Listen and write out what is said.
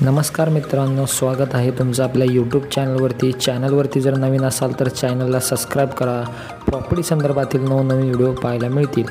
नमस्कार मित्रांनो, स्वागत आहे तुमचं आपल्या यूट्यूब चॅनलवरती जर नवीन असाल तर चॅनलला सबस्क्राईब करा. प्रॉपर्टी संदर्भातील नवनवीन व्हिडिओ पाहायला मिळतील.